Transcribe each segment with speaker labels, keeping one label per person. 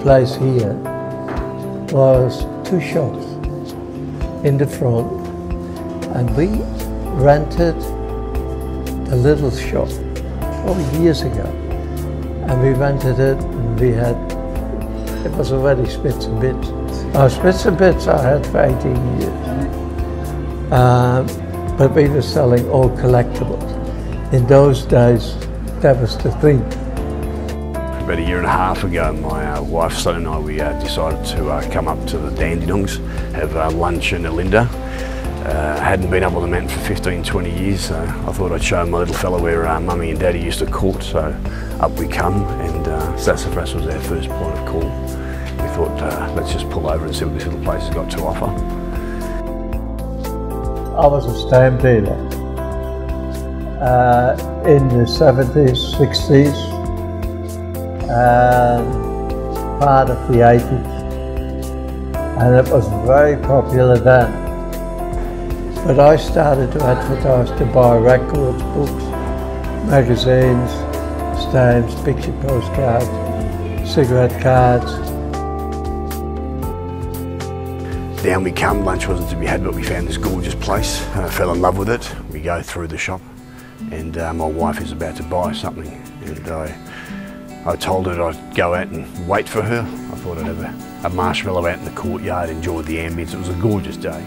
Speaker 1: place here was two shops in the front, and we rented the little shop years ago, and we rented it, and we had, it was already Smits and Bits. Smits and Bits I had for 18 years, but we were selling all collectibles. In those days, that was the thing.
Speaker 2: About a year and a half ago, my wife, son and I, we decided to come up to the Dandenongs, have lunch in Alinda. Hadn't been up on the mountain for 15, 20 years, so I thought I'd show my little fella where Mummy and Daddy used to court, so up we come, and Sassafras was our first point of call. We thought, let's just pull over and see what this little place has got to offer.
Speaker 1: I was a stamp dealer in the 70s, 60s, and part of the 80s, and it was very popular then. But I started to advertise, to buy records, books, magazines, stamps, picture postcards, cigarette cards.
Speaker 2: Down we come, lunch wasn't to be had, but we found this gorgeous place. Fell in love with it. We go through the shop, and my wife is about to buy something, and I told her I'd go out and wait for her. I thought I'd have a marshmallow out in the courtyard, enjoy the ambience. It was a gorgeous day.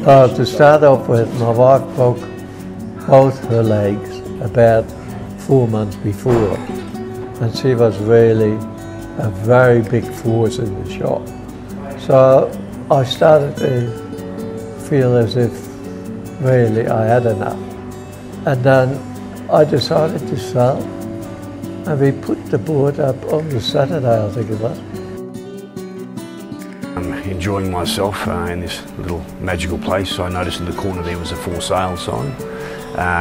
Speaker 1: To start off with, my wife broke both her legs about 4 months before, and she was really a very big force in the shop. So I started to feel as if really I had enough. And then I decided to sell, and we put the board up on the Saturday, I think it was.
Speaker 2: I'm enjoying myself in this little magical place. I noticed in the corner there was a for sale sign.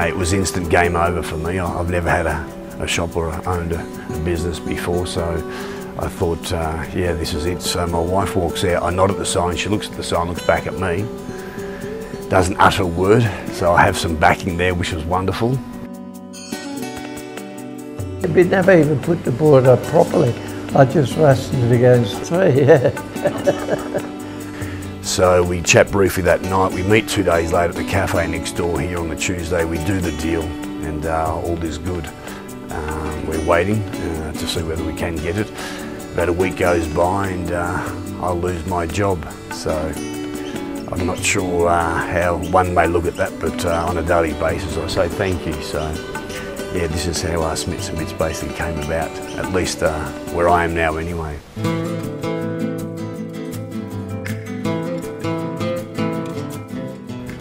Speaker 2: It was instant game over for me. I've never had a shop or owned a business before, so I thought, yeah, this is it. So my wife walks out, I nod at the sign, she looks at the sign, looks back at me, doesn't utter a word, so I have some backing there, which was wonderful.
Speaker 1: We never even put the board up properly. I just rested it against the tree, yeah.
Speaker 2: So we chat briefly that night. We meet 2 days later at the cafe next door here on the Tuesday. We do the deal, and all is good. We're waiting to see whether we can get it. About a week goes by, and I lose my job. So I'm not sure how one may look at that, but on a daily basis I say thank you. So yeah, this is how Smits and Bits basically came about, at least where I am now anyway.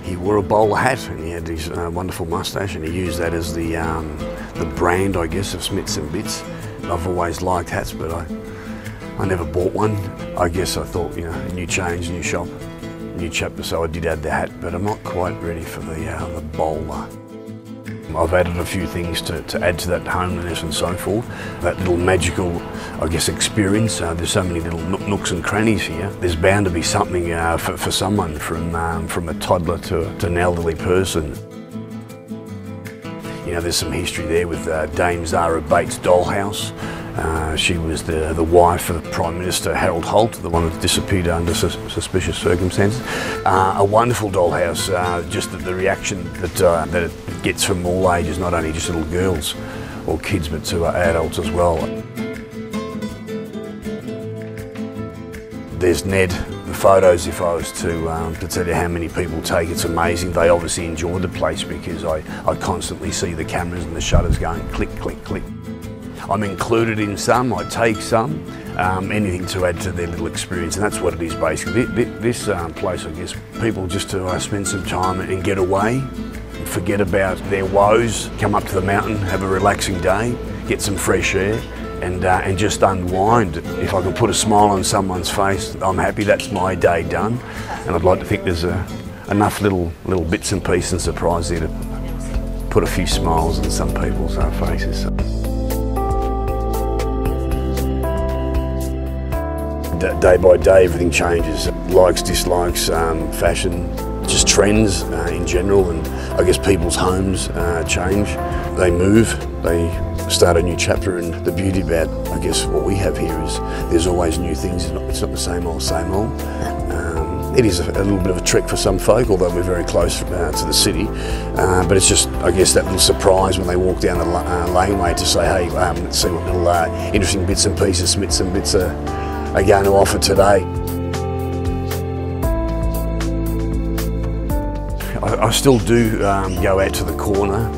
Speaker 2: He wore a bowler hat, and he had his wonderful moustache, and he used that as the brand, I guess, of Smits and Bits. I've always liked hats, but I never bought one. I guess I thought, you know, a new change, new shop, new chapter, so I did add the hat, but I'm not quite ready for the bowler. I've added a few things to add to that homeliness and so forth. That little magical, I guess, experience. There's so many little nooks and crannies here. There's bound to be something for someone, from a toddler to an elderly person. You know, there's some history there with Dame Zara Bates' dollhouse. She was the wife of Prime Minister Harold Holt, the one that disappeared under suspicious circumstances. A wonderful dollhouse, just the reaction that it gets from all ages, not only just little girls or kids, but to adults as well. There's Ned. The photos, if I was to tell you how many people take, it's amazing. They obviously enjoy the place because I constantly see the cameras and the shutters going click, click, click. I'm included in some, I take some, anything to add to their little experience, and that's what it is basically. This place, I guess, people just to spend some time and get away, forget about their woes, come up to the mountain, have a relaxing day, get some fresh air, and just unwind. If I can put a smile on someone's face, I'm happy. That's my day done, and I'd like to think there's enough little bits and pieces and surprise there to put a few smiles on some people's faces. Day by day, everything changes. Likes, dislikes, fashion, just trends in general, and I guess people's homes change. They move. they start a new chapter. And the beauty about, I guess, what we have here is there's always new things. It's not the same old, same old. It is a little bit of a trek for some folk, although we're very close to the city. But it's just, I guess, that little surprise when they walk down the laneway to say, hey, let's see what little interesting bits and pieces, Smits and bits are going to offer today. I still do go out to the corner.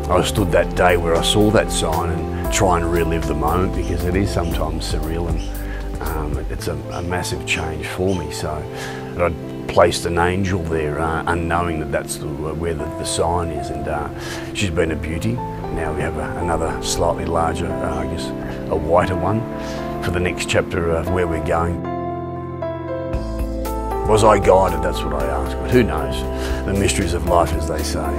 Speaker 2: I stood that day where I saw that sign and try and relive the moment, because it is sometimes surreal, and it's a massive change for me. So I'd placed an angel there, unknowing that that's where the sign is, and she's been a beauty. Now we have another slightly larger, I guess, a whiter one for the next chapter of where we're going. Was I guided? That's what I ask, but who knows? The mysteries of life, as they say.